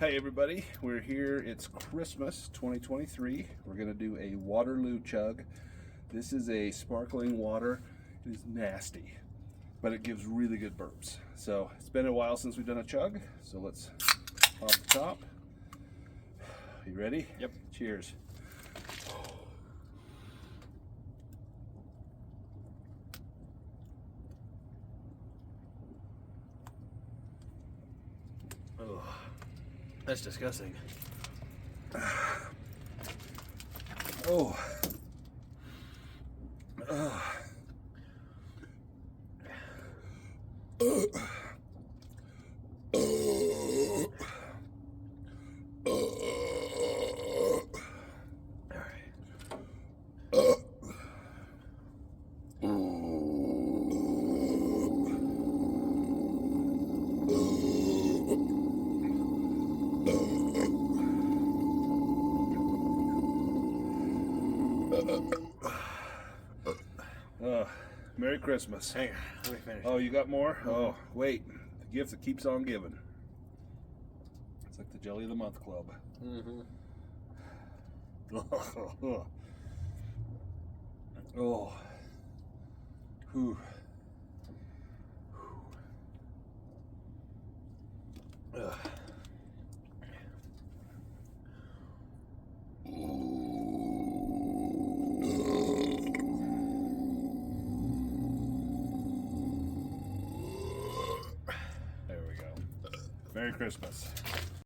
Hey everybody, we're here. It's Christmas 2023. We're going to do a Waterloo chug. This is a sparkling water. It is nasty, but it gives really good burps. So it's been a while since we've done a chug, so let's pop the top. You ready? Yep. Cheers. Oh, that's disgusting. Oh. Merry Christmas. Hang on, let me finish. Oh, you got more? Oh, wait. The gift that keeps on giving. It's like the Jelly of the Month Club. Mm-hmm. Oh. Whew. Ugh. There we go. Merry Christmas.